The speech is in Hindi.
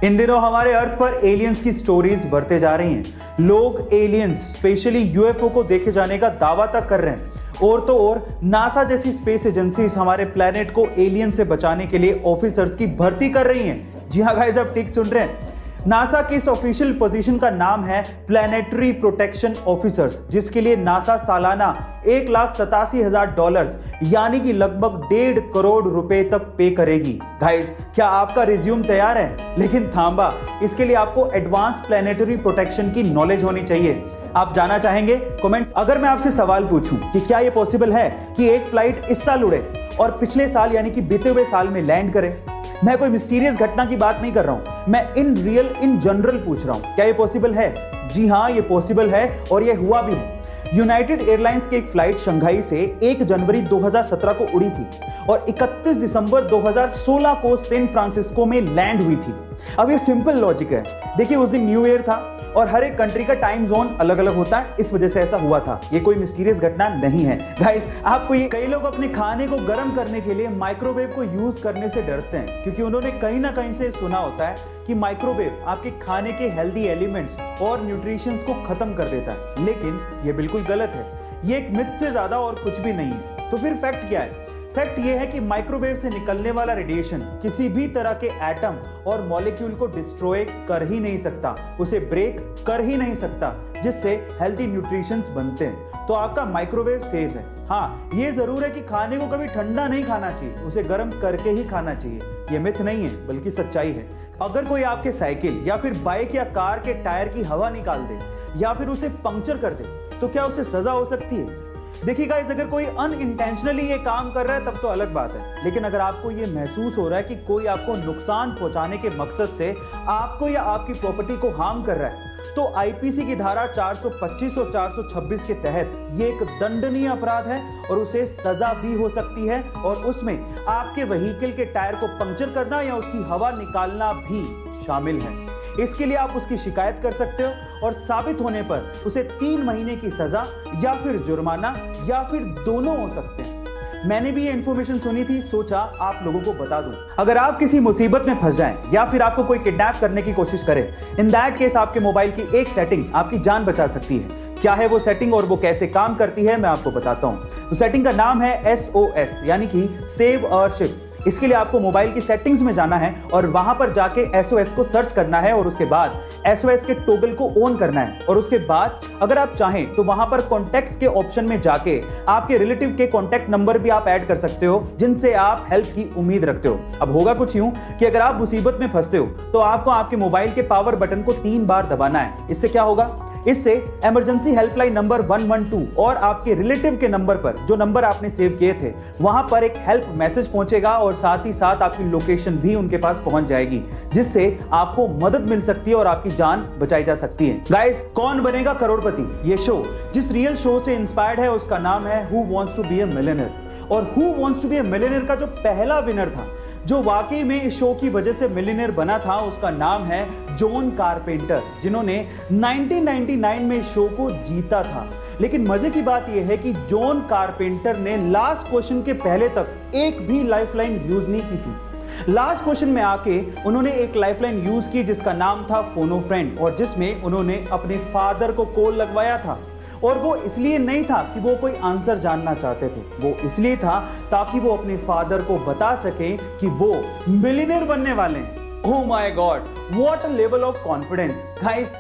इन दिनों हमारे अर्थ पर एलियंस की स्टोरीज बढ़ते जा रही हैं। लोग एलियंस स्पेशली यूएफओ को देखे जाने का दावा तक कर रहे हैं। और तो और नासा जैसी स्पेस एजेंसीज हमारे प्लेनेट को एलियन से बचाने के लिए ऑफिसर्स की भर्ती कर रही हैं। जी हाँ गाइस, आप ठीक सुन रहे हैं। नासा की इस ऑफिशियल पोजीशन का नाम है प्लैनेटरी प्रोटेक्शन ऑफिसर्स, जिसके लिए नासा सालाना $1,87,000 यानी कि लगभग 1.5 करोड़ रुपए तक पे करेगी। गाइस, क्या आपका रिज्यूम तैयार है? लेकिन थांबा, इसके लिए आपको एडवांस प्लैनेटरी प्रोटेक्शन की नॉलेज होनी चाहिए। आप जाना चाहेंगे? कमेंट्स। अगर मैं आपसे सवाल पूछूं कि क्या यह पॉसिबल है कि एक फ्लाइट इस साल उड़े और पिछले साल यानी कि बीते हुए साल में लैंड करे? मैं कोई मिस्टीरियस घटना की बात नहीं कर रहा हूं, मैं इन जनरल पूछ रहा हूं, क्या ये पॉसिबल है? जी हां, ये पॉसिबल है और ये हुआ भी है। यूनाइटेड एयरलाइंस की एक फ्लाइट शंघाई से 1 जनवरी 2017 को उड़ी थी और 31 दिसंबर 2016 को सैन फ्रांसिस्को में लैंड हुई थी। अब ये सिंपल लॉजिक है। देखिए, उस दिन न्यू ईयर था और हर एक कंट्री का टाइम जोन अलग अलग होता है, इस वजह से ऐसा हुआ था। ये कोई मिस्टीरियस घटना नहीं है। गाइस, आपको ये कई लोग अपने खाने को गर्म करने के लिए माइक्रोवेव को यूज करने से डरते हैं, क्योंकि उन्होंने कहीं ना कहीं से सुना होता है कि माइक्रोवेव आपके खाने के हेल्दी एलिमेंट्स और न्यूट्रिशंस को खत्म कर देता है। लेकिन ये बिल्कुल गलत है। ये एक मिथ से ज्यादा और कुछ भी नहीं है। तो फिर फैक्ट क्या है? फैक्ट ये है कि माइक्रोवेव से निकलने वाला रेडिएशन किसी भी तरह के एटम और मॉलिक्यूल को डिस्ट्रॉय कर ही नहीं सकता, उसे ब्रेक कर ही नहीं सकता, जिससे हेल्दी न्यूट्रिशंस बनते हैं। तो आपका माइक्रोवेव सेफ है। हाँ, ये जरूर है कि खाने को कभी ठंडा नहीं खाना चाहिए, उसे गर्म करके ही खाना चाहिए। ये मिथ नहीं है, बल्कि सच्चाई है। अगर कोई आपके साइकिल या फिर बाइक या कार के टायर की हवा निकाल दे या फिर उसे पंक्चर कर दे, तो क्या उसे सजा हो सकती है? देखिए गाइस, अगर कोई अनइंटेंशनली ये काम कर रहा है तब तो अलग बात है। लेकिन अगर आपको ये महसूस हो रहा है कि कोई आपको नुकसान पहुंचाने के मकसद से आपको या आपकी प्रॉपर्टी को हार्म कर रहा है, तो आईपीसी की धारा 425 और 426 के तहत ये एक दंडनीय अपराध है और उसे सजा भी हो सकती है। और उसमें आपके व्हीकल के टायर को पंक्चर करना या उसकी हवा निकालना भी शामिल है। इसके लिए आप उसकी शिकायत कर सकते हो और साबित होने पर उसे 3 महीने की सजा या फिर जुर्माना या फिर दोनों हो सकते हैं। मैंने भी ये इन्फॉर्मेशन सुनी थी, सोचा आप लोगों को बता दूं। अगर आप किसी मुसीबत में फंस जाएं या फिर आपको कोई किडनैप करने की कोशिश करे, इन दैट केस आपके मोबाइल की एक सेटिंग आपकी जान बचा सकती है। क्या है वो सेटिंग और वो कैसे काम करती है, मैं आपको बताता हूं। तो सेटिंग का नाम है SOS यानी कि सेव अ शिप। इसके लिए आपको मोबाइल की सेटिंग्स में जाना है और वहां पर जाके SOS को सर्च करना है और उसके बाद SOS के टॉगल को ऑन करना है। और उसके बाद अगर आप चाहें तो वहां पर कॉन्टैक्ट्स के ऑप्शन में जाके आपके रिलेटिव के कॉन्टैक्ट नंबर भी आप ऐड कर सकते हो, जिनसे आप हेल्प की उम्मीद रखते हो। अब होगा कुछ यूं कि अगर आप मुसीबत में फंसते हो तो आपको आपके मोबाइल के पावर बटन को 3 बार दबाना है। इससे क्या होगा? इससे इमरजेंसी हेल्पलाइन नंबर 112 और आपके रिलेटिव के नंबर पर, जो नंबर आपने सेव किए थे, वहां पर एक हेल्प मैसेज पहुंचेगा और साथ ही साथ आपकी लोकेशन भी उनके पास पहुंच जाएगी, जिससे आपको मदद मिल सकती है और आपकी जान बचाई जा सकती है। गाइस, कौन बनेगा करोड़पति, ये शो जिस रियल शो से इंस्पायर्ड है उसका नाम है who wants to be a millionaire. और who wants to be a millionaire का जो पहला विनर था, जो वाकई में इस शो की वजह से मिलियनेयर बना था, उसका नाम है जॉन कारपेंटर, जिन्होंने 1999 में इस शो को जीता था। लेकिन मजे की बात यह है कि जॉन कारपेंटर ने लास्ट क्वेश्चन के पहले तक एक भी लाइफलाइन यूज नहीं की थी। लास्ट क्वेश्चन में आके उन्होंने एक लाइफलाइन यूज की जिसका नाम था फोनो फ्रेंड, और जिसमें उन्होंने अपने फादर को कॉल लगवाया था। और वो इसलिए नहीं था कि वो कोई आंसर जानना चाहते थे, वो इसलिए था ताकि वो अपने फादर को बता सकें कि वो मिलियनेयर बनने वाले हैं। Oh my God, what a level of confidence. Guys,